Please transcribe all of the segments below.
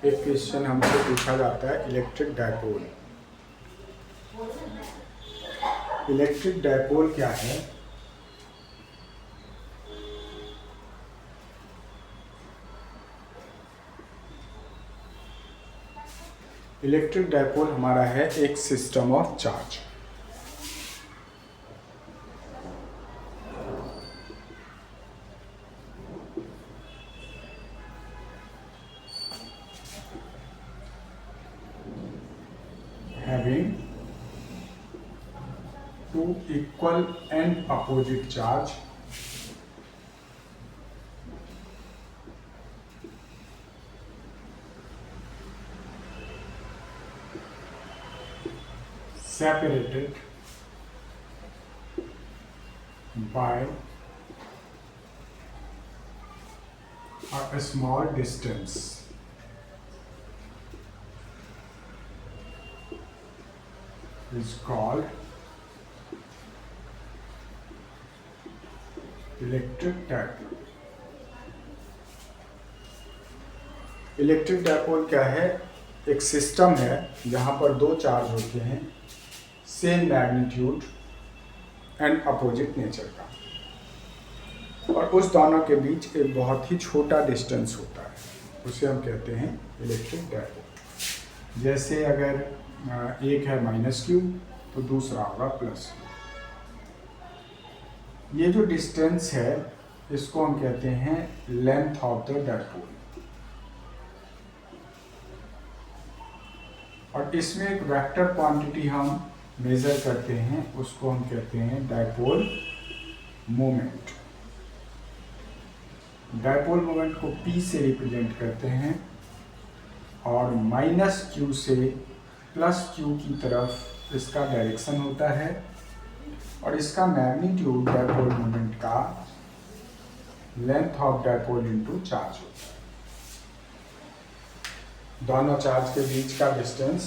एक क्वेश्चन हमसे पूछा जाता है इलेक्ट्रिक डायपोल। इलेक्ट्रिक डायपोल क्या है? इलेक्ट्रिक डायपोल हमारा है एक system of charge. Having two equal and opposite charge separated by a small distance is called electric dipole. Electric dipole क्या है? एक सिस्टम है जहां पर दो चार्ज होते हैं same magnitude and opposite nature का, और उस दोनों के बीच एक बहुत ही छोटा डिस्टेंस होता है, उसे हम कहते हैं इलेक्ट्रिक डायपोल। जैसे अगर एक है -q तो दूसरा होगा +q। ये जो डिस्टेंस है इसको हम कहते हैं लेंथ ऑफ द डायपोल, और इसमें एक वेक्टर क्वांटिटी हम मेजर करते हैं, उसको हम कहते हैं डायपोल मोमेंट। डायपोल मोमेंट को P से रिप्रेजेंट करते हैं और -q से +q की तरफ इसका डायरेक्शन होता है, और इसका मैग्नीट्यूड डायपोल मोमेंट का length of dipole into charge होता है। दोनों चार्ज के बीच का डिस्टेंस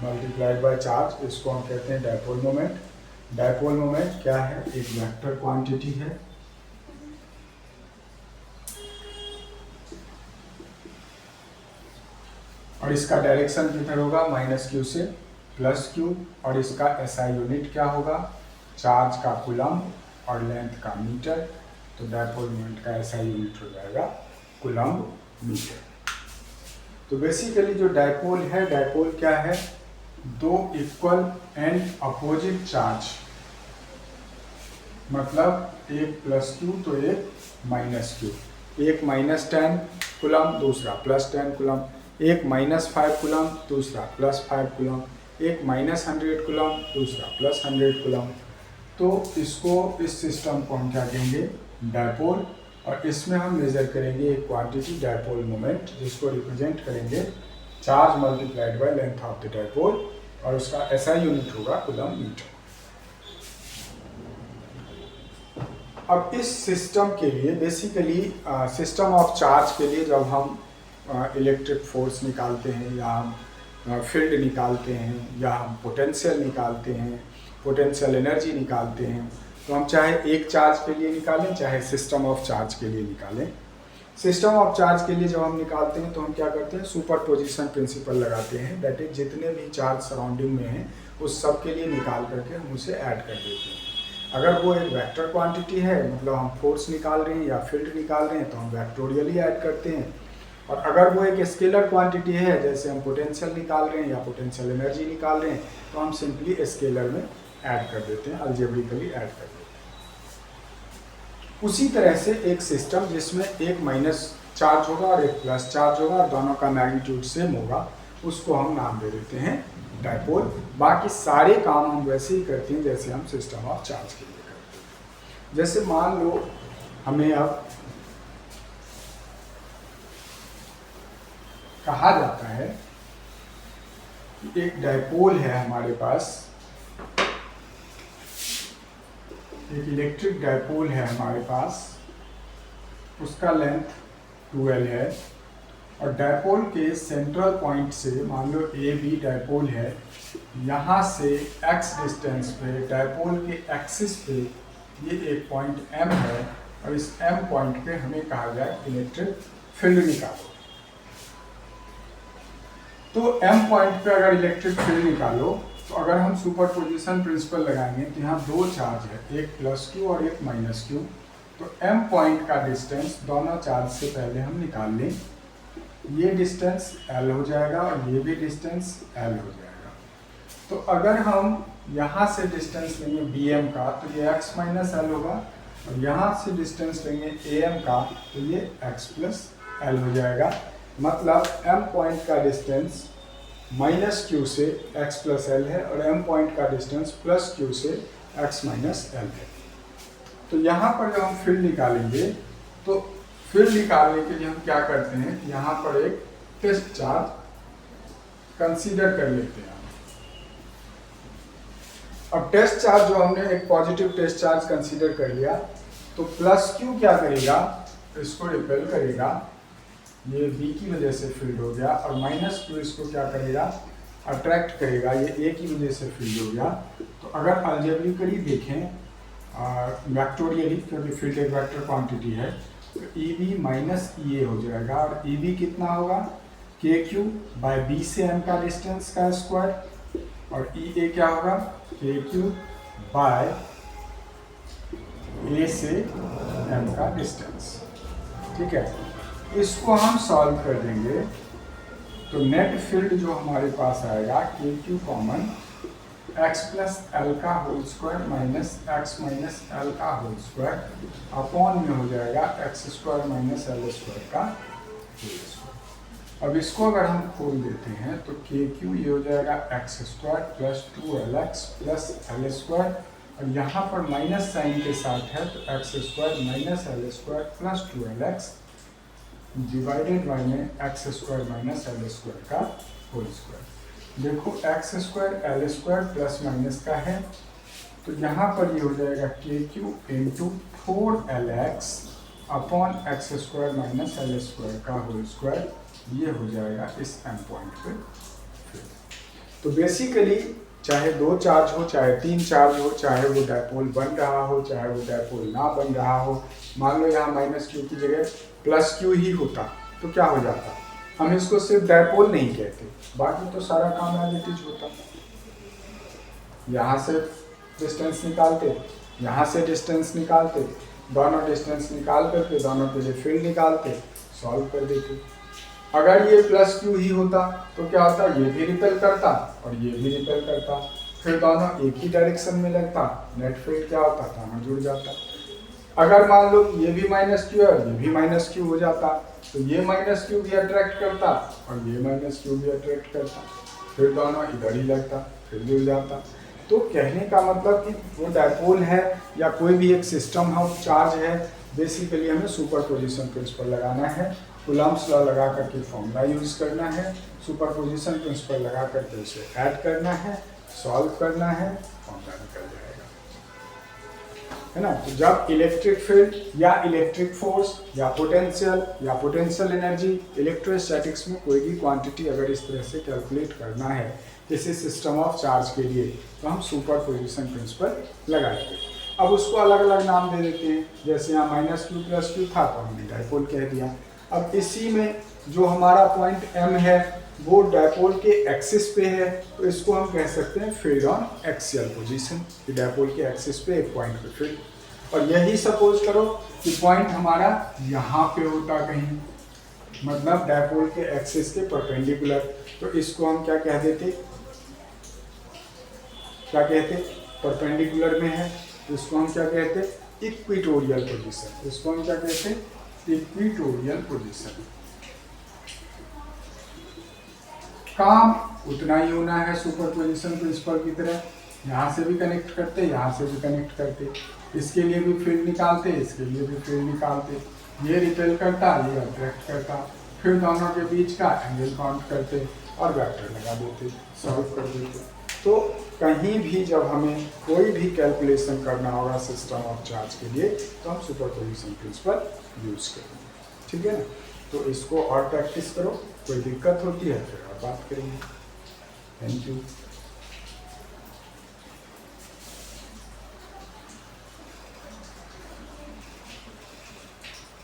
मल्टीप्लाइड बाय चार्ज, इसको हम कहते हैं डायपोल मोमेंट। डायपोल मोमेंट क्या है? एक वेक्टर क्वांटिटी है, और इसका डायरेक्शन किधर होगा? -q से +q, और इसका SI यूनिट क्या होगा? चार्ज का कूलम्ब और लेंथ का मीटर। तो डायपोल मोमेंट का SI यूनिट हो जाएगा कूलम्ब मीटर। तो बेसिकली जो डायपोल है, डायपोल क्या है? दो इक्वल एंड अपोजिट चार्ज, मतलब एक +q तो एक -q, एक -10 कूलम्ब दूसरा +10 कूलम्ब, एक -5 कूलम्ब दूसरा +5 कूलम्ब, एक -100 कूलम्ब दूसरा +100 कूलम्ब। तो इसको, इस सिस्टम को हम क्या कहेंगे? डायपोल। और इसमें हम मेजर करेंगे एक क्वांटिटी डायपोल मोमेंट, जिसको रिप्रेजेंट करेंगे charge multiplied by length of the dipole, और उसका SI यूनिट होगा कूलम्ब मीटर। अब इस सिस्टम के लिए बेसिकली सिस्टम ऑफ चार्ज के लिए जब हम इलेक्ट्रिक फोर्स निकालते हैं, या हम फील्ड निकालते हैं, या हम पोटेंशियल निकालते हैं, पोटेंशियल एनर्जी निकालते हैं, तो हम चाहे एक चार्ज के लिए निकालें चाहे सिस्टम ऑफ चार्ज के लिए निकालें। सिस्टम ऑफ चार्ज के लिए जब हम निकालते हैं तो हम क्या करते हैं? सुपरपोजिशन प्रिंसिपल लगाते हैं, दैट इज जितने भी चार्ज सराउंडिंग में हैं उस सब के लिए निकाल करके हम उसे ऐड कर देते हैं। अगर वो एक वेक्टर क्वांटिटी है, मतलब हम फोर्स निकाल रहे हैं या फील्ड निकाल रहे हैं, तो हम वेक्टोरियली ऐड करते हैं। और अगर वो एक स्केलर क्वांटिटी है, जैसे हम पोटेंशियल निकाल रहे हैं या पोटेंशियल एनर्जी निकाल रहे हैं, तो हम सिंपली स्केलर में ऐड कर देते हैं, अलजेब्रिकली ऐड कर देते हैं। उसी तरह से एक सिस्टम जिसमें एक माइनस चार्ज होगा और एक प्लस चार्ज होगा और दोनों का मैग्नीट्यूड सेम होगा, उसको हम नाम दे देते हैं डायपोल। बाकी सारे काम हम वैसे ही करते हैं जैसे हम सिस्टम ऑफ चार्ज के लिए करते हैं। जैसे मान लो हमें अब कहा जाता है कि एक डायपोल है हमारे पास, एक इलेक्ट्रिक डायपोल है हमारे पास, उसका लेंथ 12 है, और डायपोल के सेंट्रल पॉइंट से, मान लो AB डायपोल है, यहाँ से x डिस्टेंस पे डायपोल के एक्सिस पे ये एक पॉइंट M है, और इस M पॉइंट पे हमें कहा जाए इलेक्ट्रिक फील्ड निकालो। तो m पॉइंट पे अगर इलेक्ट्रिक फील्ड निकालो तो अगर हम सुपरपोजिशन प्रिंसिपल लगाएंगे तो यहाँ दो चार्ज है, एक प्लस क्यू और एक माइनस क्यू। तो m पॉइंट का डिस्टेंस दोनों चार्ज से पहले हम निकाल लें। ये डिस्टेंस l हो जाएगा और ये भी डिस्टेंस l हो जाएगा। तो अगर हम यहाँ से डिस्टेंस लेंगे bm का तो ये x माइनस l होगा, और यहाँ से डिस्टेंस लेंगे am का तो ये x प्लस l हो जाएगा। मतलब m पॉइंट का डिस्टेंस माइनस क्यू से x प्लस l है और m पॉइंट का डिस्टेंस प्लस क्यू से x माइनस l है। तो यहाँ पर जब हम फील्ड निकालेंगे तो फील्ड निकालने के लिए हम क्या करते हैं, यहाँ पर एक टेस्ट चार्ज कंसीडर कर लेते हैं। अब टेस्ट चार्ज जो हमने एक पॉजिटिव टेस्ट चार्ज कंसीडर कर लिया तो प्लस क्यू क्या करेगा, इसको रिपेल करेगा, ये बी की वजह से फील्ड हो गया, और माइनस क्यू इसको क्या करेगा, अट्रैक्ट करेगा, ये ए की वजह से फील्ड हो गया। तो अगर अलजेब्रिकली देखें वेक्टोरियली, क्योंकि फील्ड एक वेक्टर क्वांटिटी है, तो ई बी माइनस ई ए हो जाएगा, और ई बी कितना होगा, के क्यू बाय बी से एम का डिस्टेंस का स्क्वायर, और ई ए क्या होगा, के क्यू बाय ए से एम का डिस्टेंस। ठीक है, इसको हम सॉल्व कर देंगे तो नेट फील्ड जो हमारे पास आएगा k q common x plus L का whole square minus x minus L का होल स्क्वायर अपॉन में हो जाएगा x square minus L square का होल स्क्वायर। अब इसको अगर हम खोल देते हैं तो के क्यू ये हो जाएगा x square plus 2lx plus L square, और यहाँ पर माइनस साइन के साथ है तो x square minus L square plus 2lx divided by में x square minus L square का होल स्क्वायर। देखो x square L square plus minus का है, तो यहाँ पर ये हो जाएगा k q into 4lx upon x square minus L square का होल स्क्वायर, ये हो जाएगा इस एम पॉइंट पे। तो बेसिकली चाहे दो चार्ज हो, चाहे तीन चार्ज हो, चाहे वो डायपोल बन रहा हो, चाहे वो डायपोल ना बन रहा हो, मान लो यहाँ माइनस क्यू की जगह प्लस क्यू ही होता तो क्या हो जाता, हम इसको सिर्फ डायपोल नहीं कहते, बाकी तो सारा काम एज इट इज होता। यहाँ से डिस्टेंस निकालते, यहाँ से डिस्टेंस निकालते, दोनों डिस्टेंस निकाल करके दोनों के लिए फील्ड निकालते, सॉल्व कर देते। अगर ये प्लस क्यू ही होता तो क्या होता, ये भी रिपेल करता और ये भी रिपेल करता, फिर दोनों एक ही डायरेक्शन में लगता, नेट फील्ड क्या होता, दोनों जुड़ जाता। अगर मान लो ये भी माइनस क्यू है और ये भी माइनस क्यू हो जाता तो ये माइनस क्यू भी अट्रैक्ट करता और ये माइनस क्यू भी अट्रैक्ट करता, फिर दोनों इधर ही लगता, फिर जुड़ जाता। तो कहने का मतलब कि वो डायपोल है या कोई भी एक सिस्टम ऑफ चार्ज है, बेसिकली हमें सुपरपोजिशन प्रिंसिपल लगाना है, कूलम्ब्स लॉ लगा करके फॉर्मूला यूज करना है, सुपरपोजिशन प्रिंसिपल लगा करके उसे ऐड करना है, सॉल्व करना है, फॉर्मूला निकल जाएगा, है ना। तो जब इलेक्ट्रिक फील्ड या इलेक्ट्रिक फोर्स या पोटेंशियल एनर्जी, इलेक्ट्रोस्टैटिक्स में कोई भी क्वांटिटी अगर इस तरह से कैलकुलेट करना है किसी सिस्टम ऑफ चार्ज के लिए तो हम सुपरपोजिशन प्रिंसिपल लगाएंगे। अब उसको अलग अलग नाम दे देते हैं, जैसे यहाँ माइनस क्यू प्लस क्यू था तो हमने डायपोल कह दिया। अब इसी में जो हमारा पॉइंट M है वो डायपोल के एक्सिस पे है, तो इसको हम कह सकते हैं फील्ड ऑन एक्सियल पोजीशन, कि डायपोल के एक्सिस पे एक पॉइंट पे फील्ड। और यही सपोज करो कि पॉइंट हमारा यहाँ पे होता कहीं, मतलब डायपोल के एक्सिस के परपेंडिकुलर, तो इसको हम क्या कह देते, क्या कहते, परपेंडिकुलर में है तो इसको हम क्या कहते, इक्वेटोरियल पोजीशन। इसको हम क्या कहते, इक्वेटोरियल पोजीशन। काम उतना ही होना है सुपरपोजिशन प्रिंसिपल की तरह, यहाँ से भी कनेक्ट करते, यहाँ से भी कनेक्ट करते, इसके लिए भी फील्ड निकालते, इसके लिए भी फील्ड निकालते, ये रिपेल करता, ये अट्रैक्ट करता, फिर दोनों के बीच का एंगल काउंट करते और वेक्टर लगा देते, सॉल्व कर देते। तो कहीं भी जब हमें कोई भी कैलकुलेशन करना होगा सिस्टम ऑफ चार्ज के लिए तो हम सुपरपोजिशन प्रिंसिपल यूज करेंगे, ठीक है ना। तो इसको और प्रैक्टिस करो, कोई दिक्कत होती है फिर और बात करेंगे। Thank you.